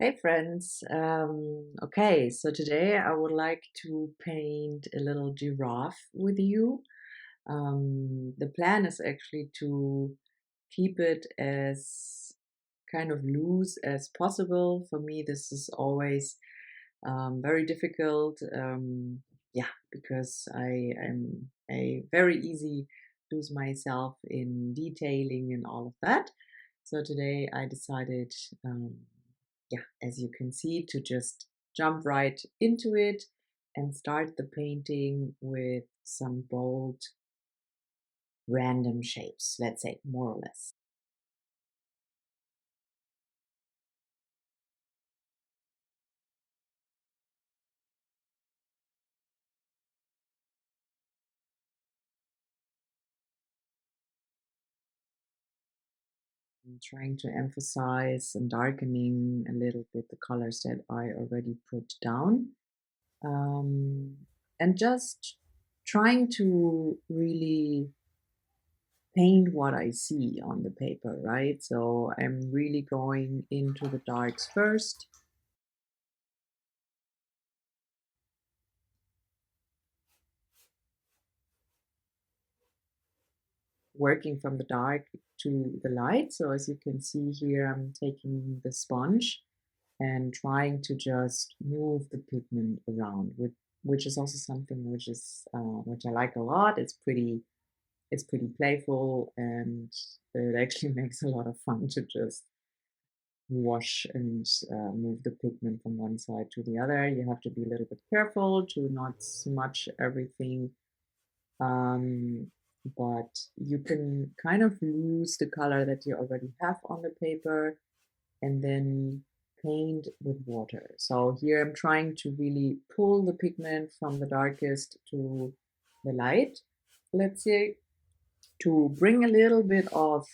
Hey friends, okay, so today I would like to paint a little giraffe with you. The plan is actually to keep it as kind of loose as possible. For me, this is always very difficult, yeah, because I am a very easy lose myself in detailing and all of that. So today I decided, yeah, as you can see, to just jump right into it and start the painting with some bold, random shapes, let's say, more or less. I'm trying to emphasize and darkening a little bit the colors that I already put down. Um, and just trying to really paint what I see on the paper, right? So I'm really going into the darks first, working from the dark to the light. So as you can see here, I'm taking the sponge and trying to just move the pigment around, which is also something which I like a lot. It's pretty playful, and it actually makes a lot of fun to just wash and move the pigment from one side to the other. You have to be a little bit careful to not smudge everything, um, but you can kind of lose the color that you already have on the paper and then paint with water. So here I'm trying to really pull the pigment from the darkest to the light, let's say, to bring a little bit of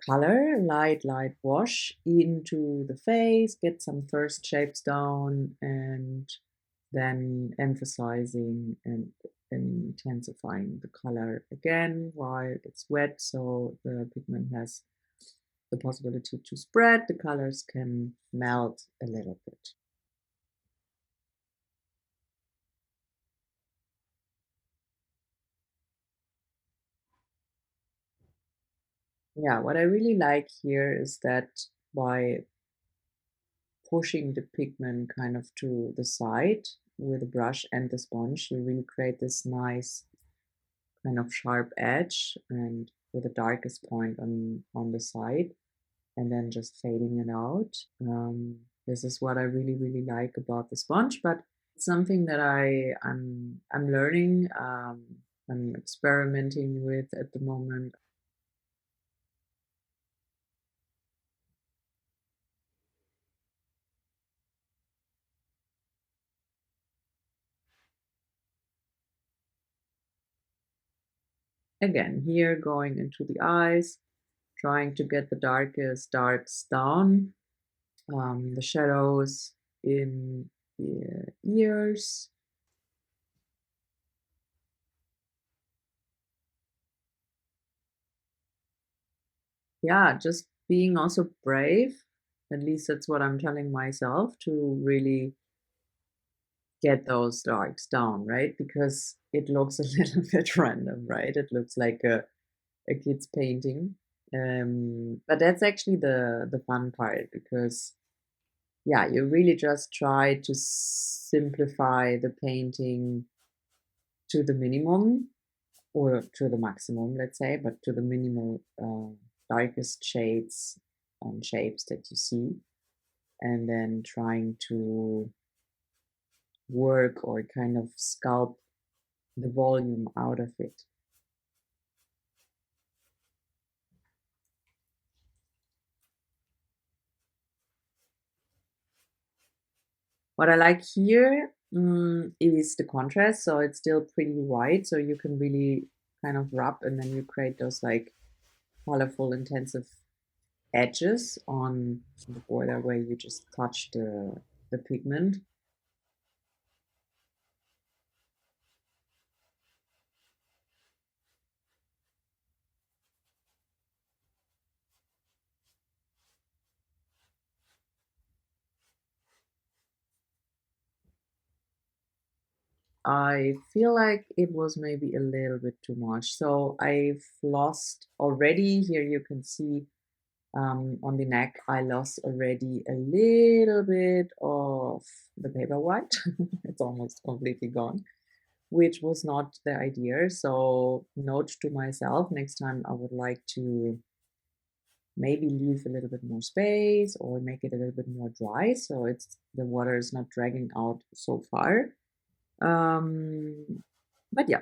color, light wash into the face, get some first shapes down, and then emphasizing and intensifying the color again while it's wet, so the pigment has the possibility to spread, the colors can melt a little bit. Yeah, what I really like here is that by pushing the pigment kind of to the side with the brush and the sponge, you really create this nice kind of sharp edge and with the darkest point on the side, and then just fading it out. This is what I really like about the sponge, but it's something that I'm learning. I'm experimenting with at the moment. Again, here going into the eyes, trying to get the darkest darks down, the shadows in the ears. Yeah, just being also brave. At least that's what I'm telling myself, to really get those darks down, right? Because it looks a little bit random, right? It looks like a kid's painting. But that's actually the fun part, because yeah, you really just try to simplify the painting to the minimum or to the maximum, let's say, but to the minimal darkest shades and shapes that you see, and then trying to work or kind of sculpt the volume out of it. What I like here is the contrast. So it's still pretty white, so you can really kind of rub, and then you create those like colorful, intensive edges on the border where you just touch the pigment. I feel like it was maybe a little bit too much. So I've lost already, here you can see on the neck, I lost already a little bit of the paper white. It's almost completely gone, which was not the idea. So note to myself, next time I would like to maybe leave a little bit more space or make it a little bit more dry so it's the water is not dragging out so far. But yeah,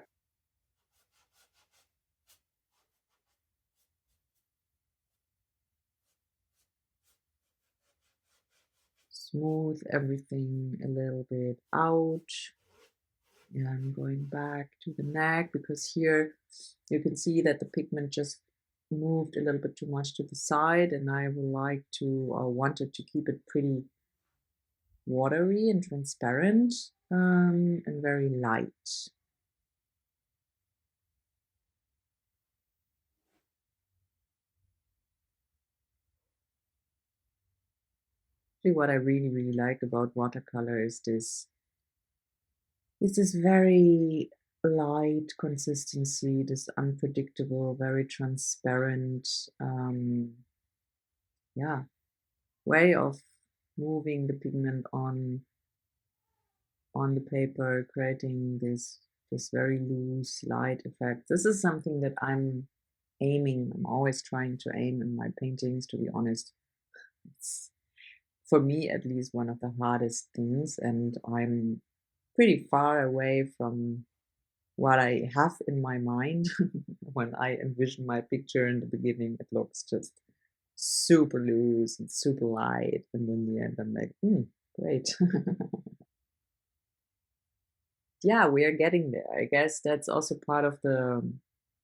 smooth everything a little bit out. Yeah, I'm going back to the neck because here you can see that the pigment just moved a little bit too much to the side, and I would like to or wanted to keep it pretty watery and transparent, and very light. Actually, what I really like about watercolor is this very light consistency, this unpredictable, very transparent, yeah, way of moving the pigment on the paper, creating this very loose light effect. This is something that I'm always trying to aim in my paintings, to be honest. It's, for me at least, one of the hardest things, and I'm pretty far away from what I have in my mind when I envision my picture in the beginning. It looks just super loose and super light, and in the end, I'm like, great. Yeah, we are getting there. I guess that's also part of the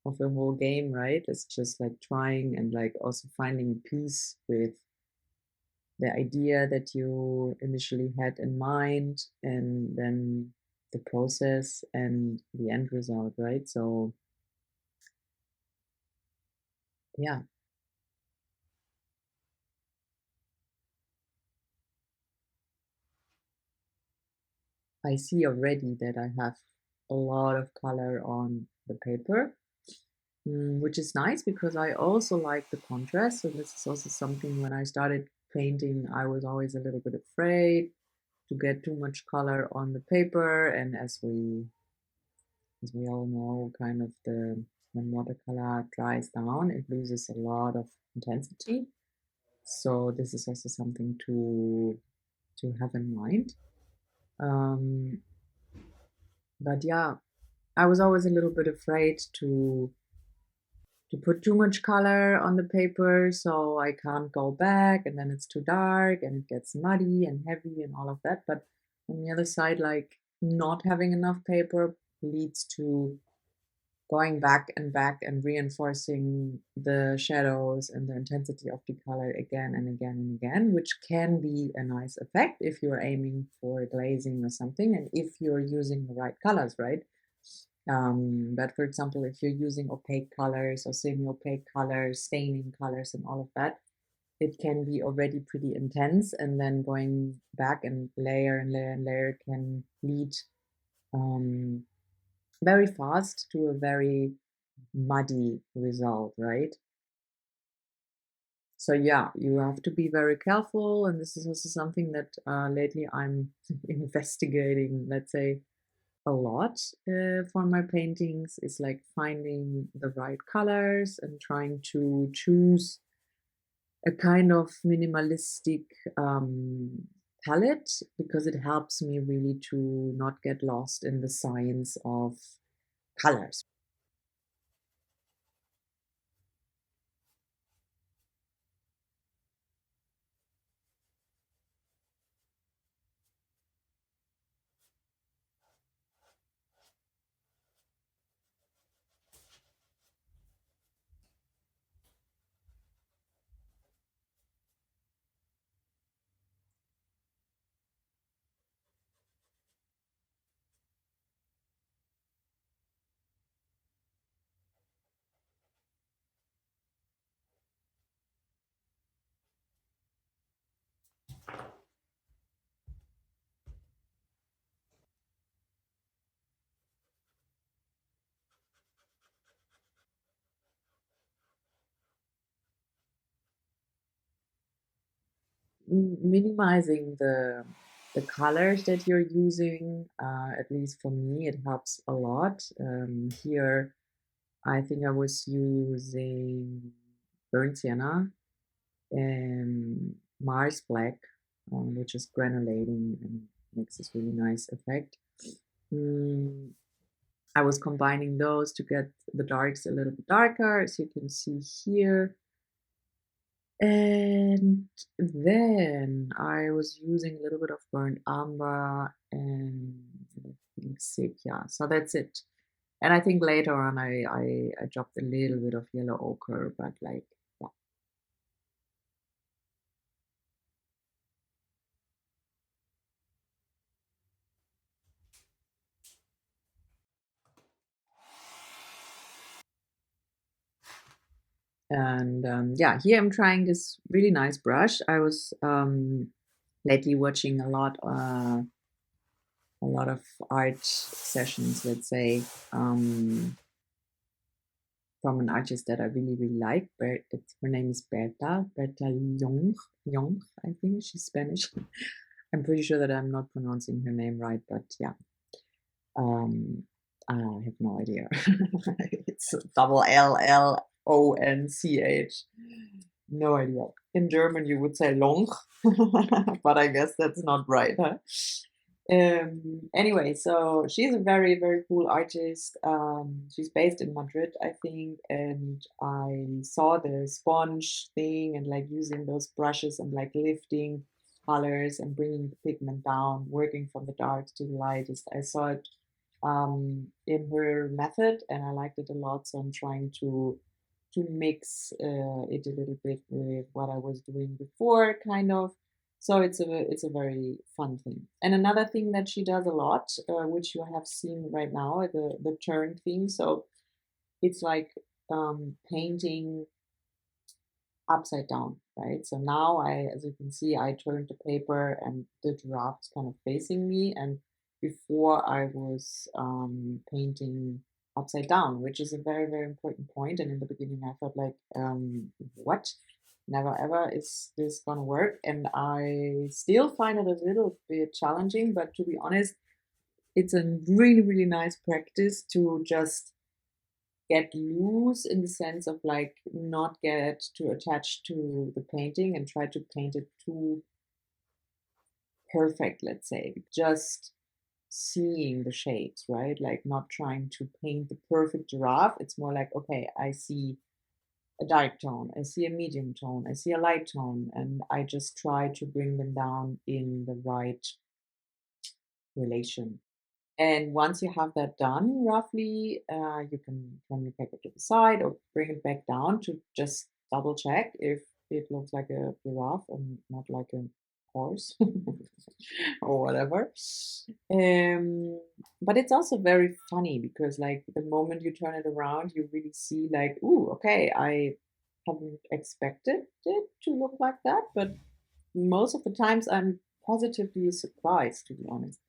whole game, right? It's just like trying and like also finding peace with the idea that you initially had in mind and then the process and the end result, right? So yeah, I see already that I have a lot of color on the paper, which is nice because I also like the contrast. So this is also something when I started painting, I was always a little bit afraid to get too much color on the paper. And as we all know, kind of the when watercolor dries down, it loses a lot of intensity. So this is also something to have in mind. Um, but yeah, I was always a little bit afraid to put too much color on the paper, so I can't go back, and then it's too dark, and it gets muddy and heavy and all of that. But on the other side, like not having enough paper leads to going back and reinforcing the shadows and the intensity of the color again and again and again, which can be a nice effect if you're aiming for glazing or something, and if you're using the right colors, right? But for example, if you're using opaque colors or semi-opaque colors, staining colors, and all of that, it can be already pretty intense, and then going back and layer and layer and layer can lead um, very fast to a very muddy result, right? So yeah, you have to be very careful, and this is also something that lately I'm investigating, let's say, a lot for my paintings is like finding the right colors and trying to choose a kind of minimalistic palette because it helps me really to not get lost in the science of colors. minimizing the colors that you're using. At least for me, it helps a lot. Here, I think I was using burnt sienna and Mars Black, which is granulating and makes this really nice effect. Mm, I was combining those to get the darks a little bit darker, as you can see here. And then I was using a little bit of burnt umber and I think sepia. So that's it. And I think later on I dropped a little bit of yellow ochre, but like, yeah. And yeah, here I'm trying this really nice brush. I was lately watching a lot of art sessions, let's say, from an artist that I really, really like. Her name is Berta Young, I think. She's Spanish. I'm pretty sure that I'm not pronouncing her name right, but yeah. Um, I have no idea. It's double Lonch. No idea. In German, you would say Long, but I guess that's not right, huh? Anyway, so she's a very, very cool artist. She's based in Madrid, I think, and I saw the sponge thing and like using those brushes and like lifting colors and bringing the pigment down, working from the dark to the lightest. I saw it in her method, and I liked it a lot. So I'm trying to mix it a little bit with what I was doing before, kind of. So it's a very fun thing. And another thing that she does a lot, which you have seen right now, the turn thing. So it's like painting upside down, right? So now as you can see, I turned the paper and the giraffe's kind of facing me. And before I was painting upside down, which is a very, very important point. And in the beginning, I felt like, what? Never ever is this gonna work. And I still find it a little bit challenging, but to be honest, it's a really, really nice practice to just get loose in the sense of like not get too attached to the painting and try to paint it too perfect, let's say. Just seeing the shades, right? Like not trying to paint the perfect giraffe. It's more like, okay, I see a dark tone, I see a medium tone, I see a light tone, and I just try to bring them down in the right relation. And once you have that done, roughly, you can turn your paper to the side or bring it back down to just double check if it looks like a giraffe and not like a horse or whatever. But it's also very funny because, like, the moment you turn it around, you really see, like, ooh, okay, I haven't expected it to look like that, but most of the times I'm positively surprised, to be honest.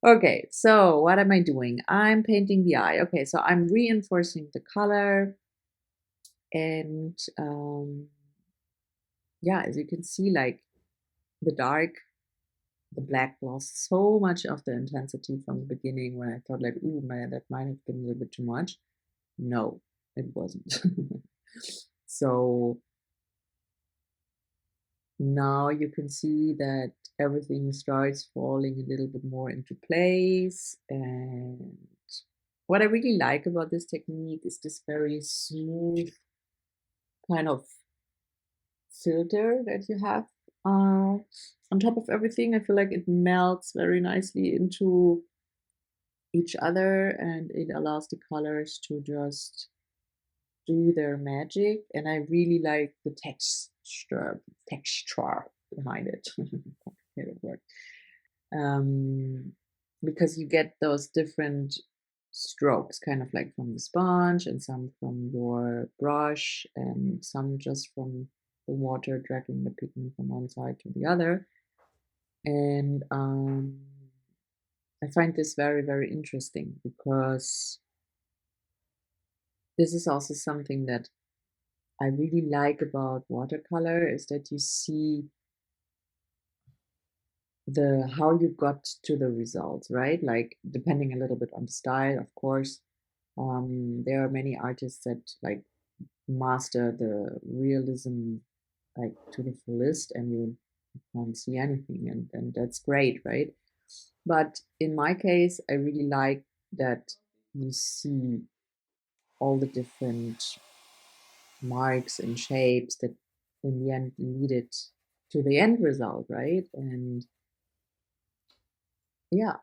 Okay, so what am I doing? I'm painting the eye. Okay, so I'm reinforcing the color and yeah, as you can see, like the dark, the black lost so much of the intensity from the beginning when I thought like, ooh, man, that might have been a little bit too much. No, it wasn't. So now you can see that everything starts falling a little bit more into place. And what I really like about this technique is this very smooth kind of filter that you have on top of everything. I feel like it melts very nicely into each other and it allows the colors to just do their magic. And I really like the texture behind it. Complicated word. Because you get those different strokes, kind of like from the sponge and some from your brush and some just from the water dragging the pigment from one side to the other. And I find this very, very interesting because this is also something that I really like about watercolor is that you see the how you got to the results, right? Like depending a little bit on the style, of course. There are many artists that like master the realism like to the fullest and you can't see anything and that's great, right? But in my case, I really like that you see all the different marks and shapes that in the end lead to the end result, right? And yeah,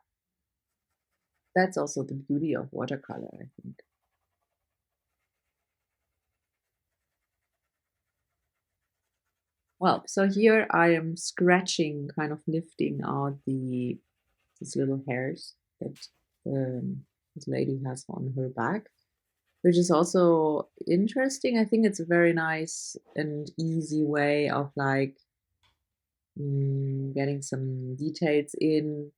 that's also the beauty of watercolor, I think. Well, so here I am scratching, kind of lifting out these little hairs that this lady has on her back, which is also interesting. I think it's a very nice and easy way of like getting some details in.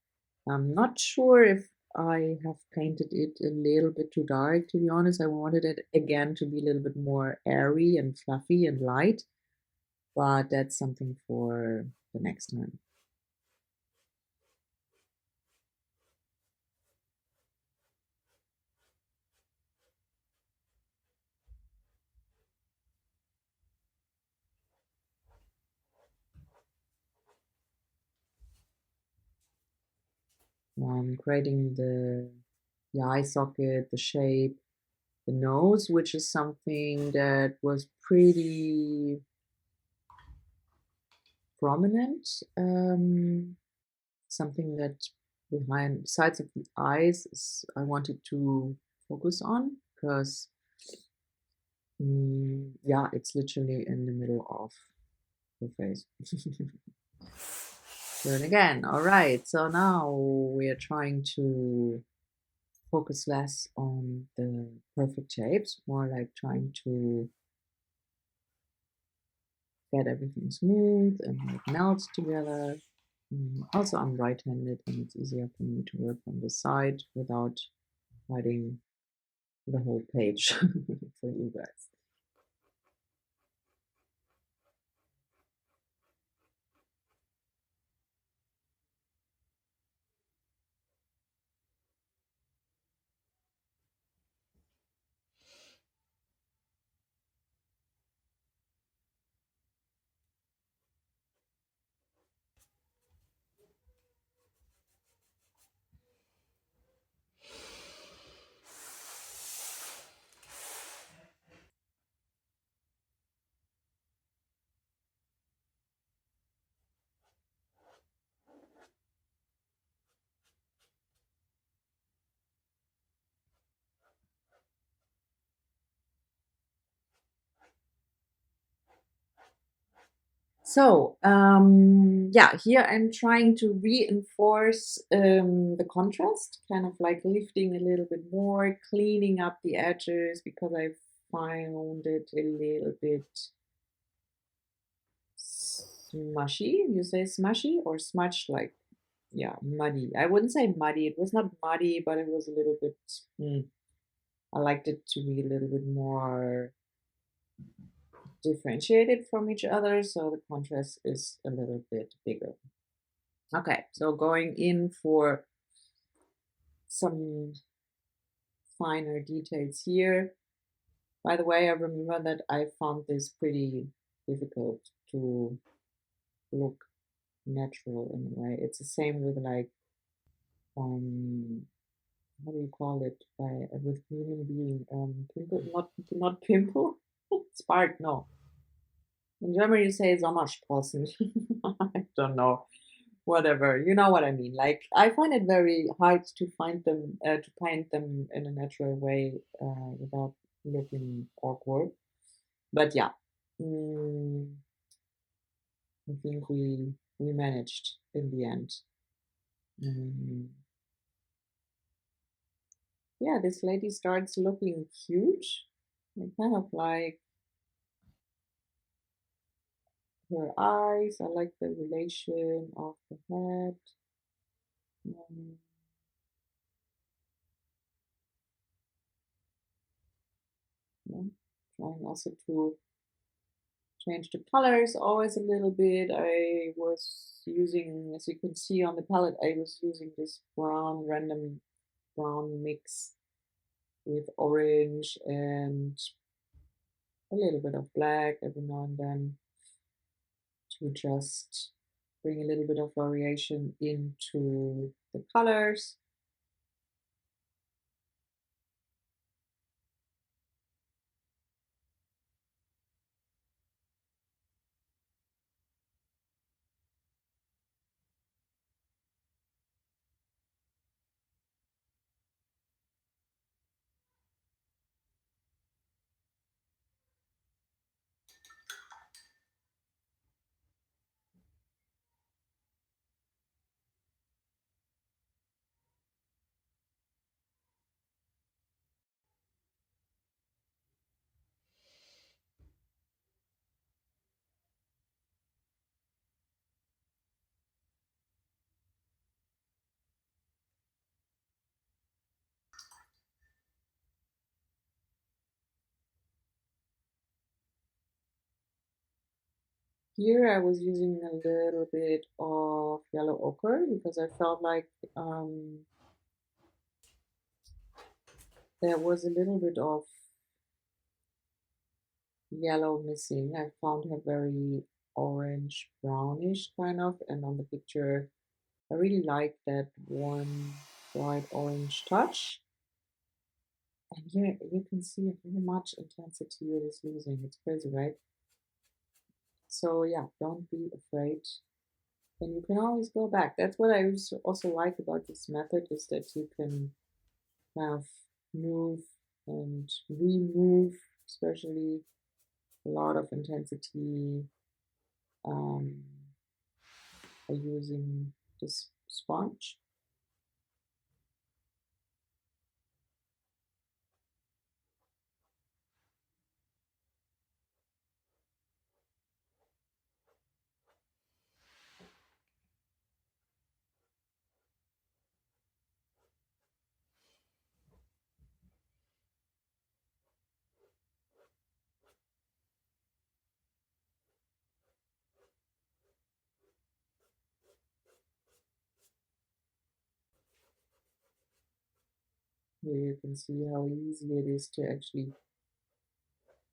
I'm not sure if I have painted it a little bit too dark, to be honest. I wanted it again to be a little bit more airy and fluffy and light, but that's something for the next time. Creating the eye socket, the shape, the nose, which is something that was pretty prominent. Something that behind sides of the eyes is I wanted to focus on because yeah, it's literally in the middle of the face. Turn again. All right, so now we are trying to focus less on the perfect shapes, more like trying to get everything smooth and like melt together. Also, I'm right-handed and it's easier for me to work on this side without writing the whole page for you guys. So, yeah, here I'm trying to reinforce the contrast, kind of like lifting a little bit more, cleaning up the edges because I found it a little bit smushy. You say smushy or smudged, like yeah, muddy. I wouldn't say muddy. It was not muddy, but it was a little bit, I liked it to be a little bit more differentiated from each other, so the contrast is a little bit bigger. Okay, so going in for some finer details here. By the way, I remember that I found this pretty difficult to look natural in a way. It's the same with like, how do you call it? With human being, pimple, not pimple, spark, no. In German you say Sommersprossen. I don't know. Whatever, you know what I mean. Like I find it very hard to find them, to paint them in a natural way without looking awkward. But yeah, mm, I think we managed in the end. Mm, yeah, this lady starts looking huge. I kind of like her eyes. I like the relation of the head. Um, yeah. Trying also to change the colors always a little bit. I was using, as you can see on the palette, I was using this brown, random brown mix with orange and a little bit of black every now and then to just bring a little bit of variation into the colors. Here I was using a little bit of yellow ochre because I felt like there was a little bit of yellow missing. I found her very orange brownish kind of, and on the picture I really like that warm bright orange touch. And here you can see how much intensity it is losing. It's crazy, right? So yeah, don't be afraid. And you can always go back. That's what I also like about this method is that you can kind of move and remove, especially a lot of intensity um, by using this sponge. Here you can see how easy it is to actually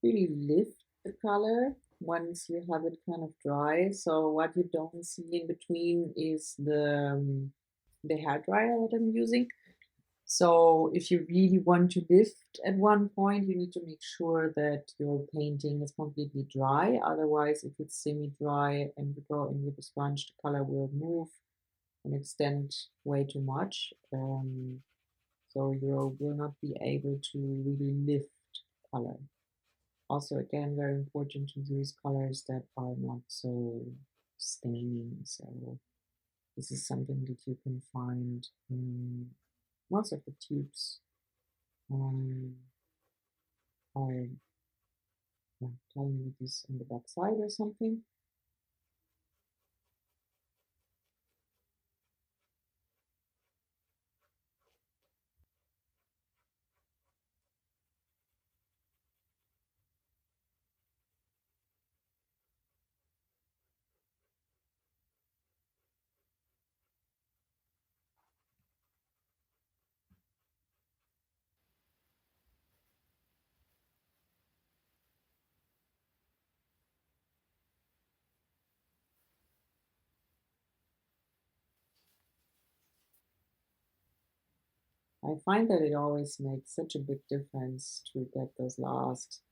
really lift the color once you have it kind of dry. So what you don't see in between is the hair dryer that I'm using. So if you really want to lift at one point, you need to make sure that your painting is completely dry. Otherwise, if it's semi-dry and you go in with a sponge, the color will move and extend way too much. So you will not be able to really lift color. Also, again, very important to use colors that are not so staining. So this is something that you can find in most of the tubes are telling you this on the back side or something. I find that it always makes such a big difference to get those last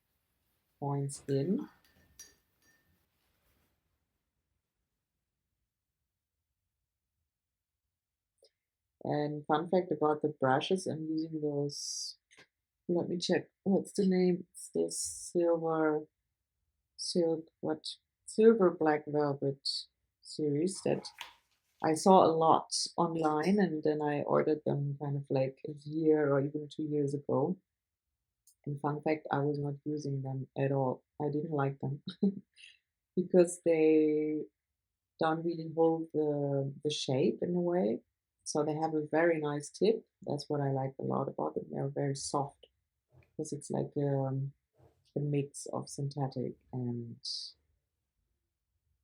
points in. And fun fact about the brushes, I'm using those, let me check, what's the name? It's the silver black velvet series that I saw a lot online, and then I ordered them kind of like a year or even 2 years ago. And fun fact, I was not using them at all. I didn't like them because they don't really hold the shape in a way. So they have a very nice tip. That's what I like a lot about them. They're very soft because it's like a mix of synthetic and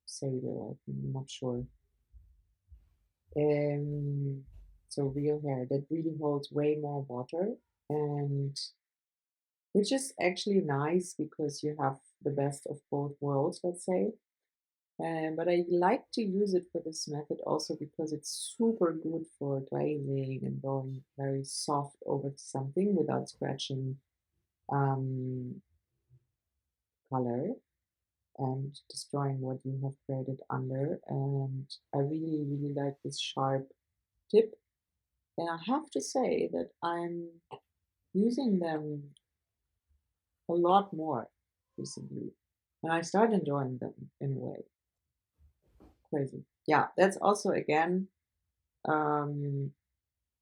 sable. I'm not sure. Um, so real hair that really holds way more water, and which is actually nice because you have the best of both worlds, let's say. But I like to use it for this method also because it's super good for glazing and going very soft over something without scratching um, color and destroying what you have created under. And I really, really like this sharp tip. And I have to say that I'm using them a lot more recently. And I start enjoying them in a way. Crazy. Yeah, that's also again um,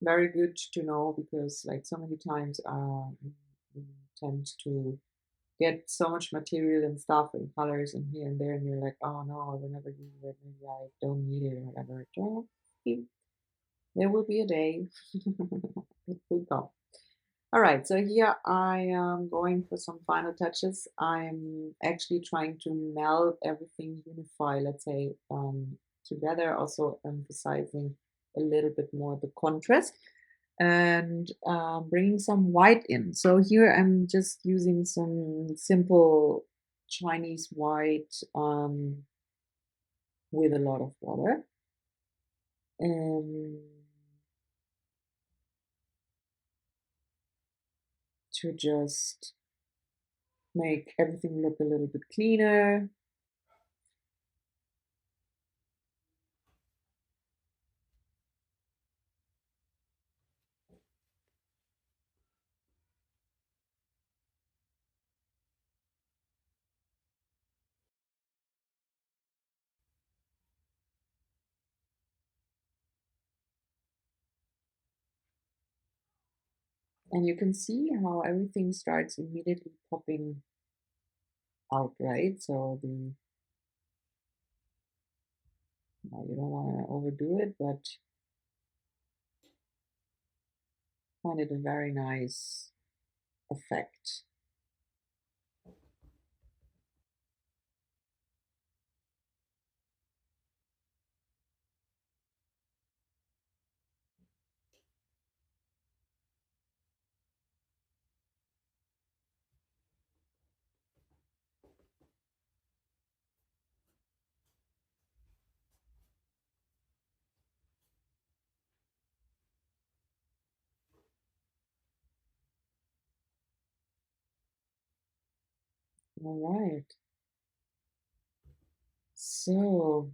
very good to know because like so many times we tend to get so much material and stuff and colors and here and there and you're like, oh no, I will never use it, maybe I don't need it or whatever. Well, there will be a day it will come. All right, so here I am going for some final touches. I'm actually trying to meld everything, unify, let's say, together, also emphasizing a little bit more the contrast and bringing some white in. So here I'm just using some simple Chinese white with a lot of water. Um, to just make everything look a little bit cleaner. And you can see how everything starts immediately popping out, right? So the you don't want to overdo it, but find it a very nice effect. All right. So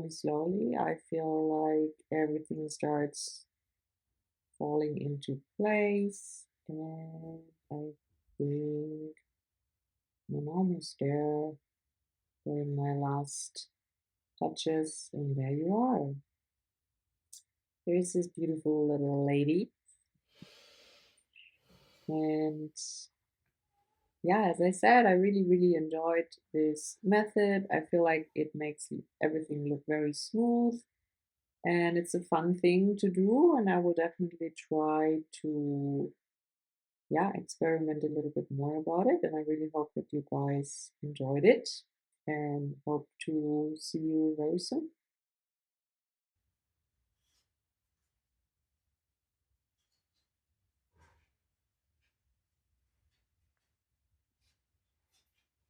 slowly, I feel like everything starts falling into place, and I think I'm almost there. Doing my last touches, and there you are. Here's this beautiful little lady. And yeah, as I said, I really, really enjoyed this method. I feel like it makes everything look very smooth and it's a fun thing to do. And I will definitely try to, yeah, experiment a little bit more about it. And I really hope that you guys enjoyed it and hope to see you very soon.